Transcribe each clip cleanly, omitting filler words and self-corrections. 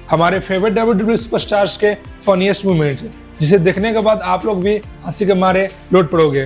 हमारे favourite WWE superstars के funniest moment जिसे देखने के बाद आप लोग भी हंसी के मारे लौट पड़ोगे।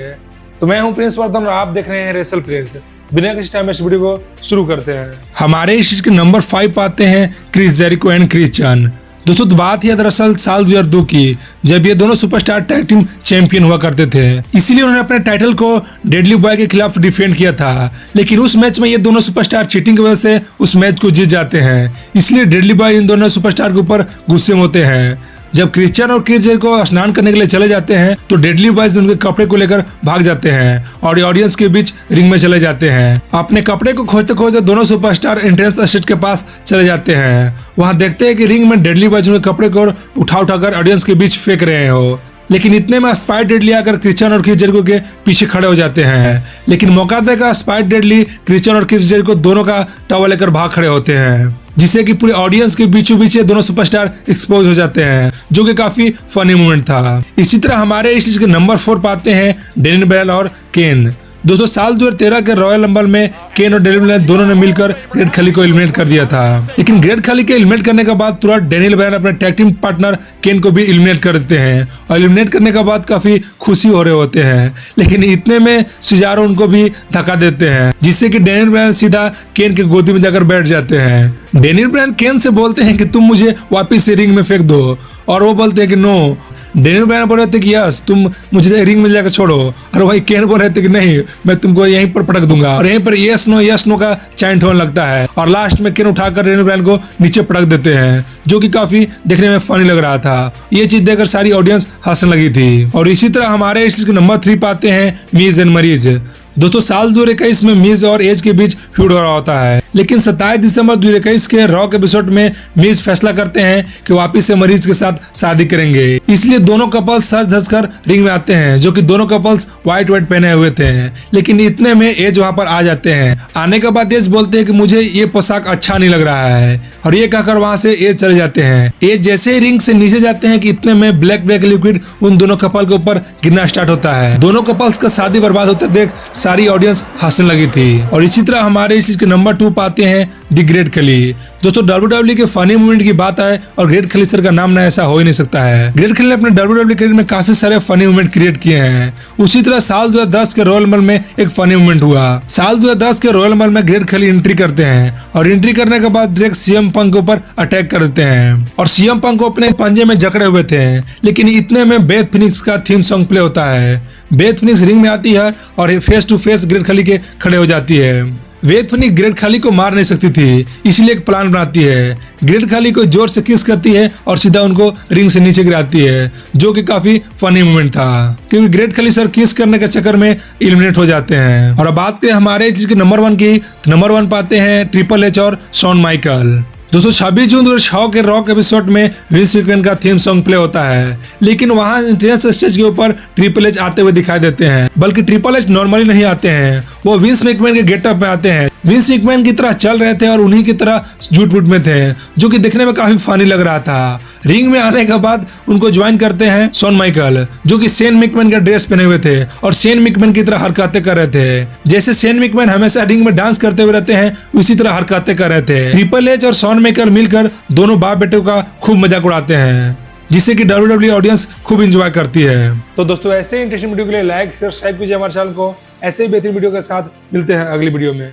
तो मैं हूं प्रिंस वर्धन और आप देख रहे हैं रेसल प्रिंस। बिना किसी टाइम इस वीडियो को शुरू करते हैं। हमारे इस के नंबर 5 पाते हैं क्रिस जेरिको एंड क्रिस चैन। दोस्तों बात है दरअसल साल 2002 की, जब ये दोनों सुपरस्टार टैग टीम चैंपियन हुआ करते थे। इसीलिए उन्होंने अपने टाइटल को डेडली बॉय के खिलाफ डिफेंड किया था, लेकिन उस मैच में ये दोनों सुपरस्टार चीटिंग की वजह से उस मैच को जीत जाते हैं। इसलिए डेडली बॉय इन दोनों सुपरस्टार के ऊपर गुस्से में होते हैं। जब क्रिश्चियन और क्रिस जेरिको स्नान करने के लिए चले जाते हैं तो डेडली बॉयज उनके कपड़े को लेकर भाग जाते हैं और ऑडियंस के बीच रिंग में चले जाते हैं। अपने कपड़े को खोजते खोजते दोनों सुपरस्टार एंट्रेंस स्टेज के पास चले जाते हैं। वहां देखते हैं कि रिंग में डेडली बॉयज उनके कपड़े को उठाकर ऑडियंस के बीच फेंक रहे हो, लेकिन इतने में स्पाइडर डेडली आकर क्रिश्चियन और क्रिस जेरिको के पीछे खड़े हो जाते हैं। लेकिन मौका देकर स्पाइडर डेडली क्रिश्चियन और क्रिस जेरिको दोनों का टॉवल लेकर भाग खड़े होते हैं, जिससे कि पूरे ऑडियंस के बीचों बीच दोनों सुपरस्टार एक्सपोज हो जाते हैं, जो कि काफी फनी मोमेंट था। इसी तरह हमारे इस लिस्ट के नंबर 4 पाते हैं डेनियल ब्रायन और केन। दोस्तों साल 2013 के रॉयल रंबल में केन और डेनियल ब्रायन दोनों ने मिलकर ग्रेट खली को एलिमिनेट कर दिया था। लेकिन ग्रेट खली के एलिमिनेट करने के बाद तुरंत डेनियल ब्रायन अपने टैग टीम पार्टनर केन को भी एलिमिनेट कर देते हैं और एलिमिनेट करने के बाद काफी खुशी हो रहे होते हैं। लेकिन इतने में सिजारो उनको भी धक्का देते हैं, जिससे कि डेनियल ब्रायन सीधा केन के गोदी में जाकर बैठ जाते हैं। डेनियल ब्रायन केन से बोलते हैं कि तुम मुझे वापस से रिंग में फेंक दो, और वो बोलते हैं कि नो। डेनियल ब्रायन बोल रहे थे कि यस तुम मुझे रिंग में जाकर छोड़ो, और वही केन बोल रहे थे कि नहीं मैं तुमको यहीं पर पटक दूंगा, और यहीं पर यस नो का चैंट होने लगता है। और लास्ट में केन उठाकर डेनियल ब्रायन को नीचे पटक देते हैं, जो कि काफी देखने में फनी लग रहा था। ये चीज देखकर सारी ऑडियंस हंसने लगी थी। और इसी तरह हमारे इस नंबर 3 पाते हैं मीज एंड मरीज। दोस्तों साल 2021 में मिज और एज के बीच फ्यूड हो रहा होता है, लेकिन 27 दिसंबर 2021 के रॉक एपिसोड में मिज फैसला करते हैं कि वापस से मरीज के साथ शादी करेंगे। इसलिए दोनों कपल्स सज धज कर रिंग में आते हैं, जो कि दोनों कपल्स व्हाइट पहने हुए थे। लेकिन इतने में एज वहां पर आ जाते हैं। आने के बाद एज बोलते हैं कि मुझे ये पोशाक अच्छा नहीं लग रहा है, और ये कहकर वहां से एज चले जाते हैं। एज जैसे ही रिंग से नीचे जाते हैं कि इतने में ब्लैक लिक्विड उन दोनों कपल के ऊपर गिरना स्टार्ट होता है। दोनों कपल्स का शादी बर्बाद होते देख सारी ऑडियंस हंसने लगी थी। और इसी तरह हमारे इस के नंबर 2 पाते हैं दी ग्रेट खली। दोस्तों WWE के फनी मूवमेंट की बात है और ग्रेट खली सर का नाम ना ऐसा हो ही नहीं सकता है। ग्रेट खली ने अपने WWE करियर में काफी सारे फनी मूवमेंट क्रिएट किए हैं। उसी तरह साल 2010 के रॉयल रंबल में एक फनी मूवमेंट हुआ। साल 2010 के रॉयल रंबल में ग्रेट खली एंट्री करते हैं, और एंट्री करने के बाद डायरेक्ट सीएम पंक के ऊपर अटैक कर देते हैं, और सीएम पंक को अपने पंजे में जकड़े हुए थे। लेकिन इतने में बेथ फिनिक्स का थीम सॉन्ग प्ले होता है। बेथ फिनिक्स रिंग में आती है और फेस टू फेस ग्रेट खली के खड़े हो जाती है। बेथ फिनिक्स ग्रेट खली को मार नहीं सकती थी, इसलिए एक प्लान बनाती है। ग्रेट खली को जोर से किस करती है और सीधा उनको रिंग से नीचे गिराती है, जो कि काफी फनी मोमेंट था, क्योंकि ग्रेट खली सर किस करने के चक्कर में एलिमिनेट हो जाते हैं। और अब बात करें हमारे चीज के नंबर 1 की, तो नंबर 1 पाते हैं ट्रिपल एच और शॉन माइकल। दोस्तों 26 जून 2006 के रॉक एपिसोड में विंस मैकमैन का थीम सॉन्ग प्ले होता है, लेकिन वहां एंट्रेंस स्टेज के ऊपर ट्रिपल एच आते हुए दिखाई देते हैं। बल्कि ट्रिपल एच नॉर्मली नहीं आते हैं, वो विंस मैकमैन के गेटअप में आते हैं। विंस मैकमैन की तरह चल रहे थे और उन्हीं की तरह झूठ मूठ में थे, जो कि देखने में काफी फनी लग रहा था। रिंग में आने के बाद उनको ज्वाइन करते हैं शॉन माइकल, जो कि शेन मैकमैन का ड्रेस पहने हुए थे और शेन मैकमैन की तरह हरकतें कर रहे थे। जैसे शेन मैकमैन हमेशा रिंग में डांस करते हुए रहते हैं, उसी तरह हरकतें कर रहे थे। ट्रिपल एच और शॉन माइकल मिलकर दोनों बाप बेटे का खूब मजाक उड़ाते हैं, जिससे कि WWE ऑडियंस खूब एंजॉय करती है। तो दोस्तों ऐसे इंटरेस्टिंग वीडियो के लिए लाइक शेयर सब्सक्राइब कीजिए हमारे चैनल को। ऐसे ही बेहतरीन वीडियो के साथ मिलते हैं अगली वीडियो में।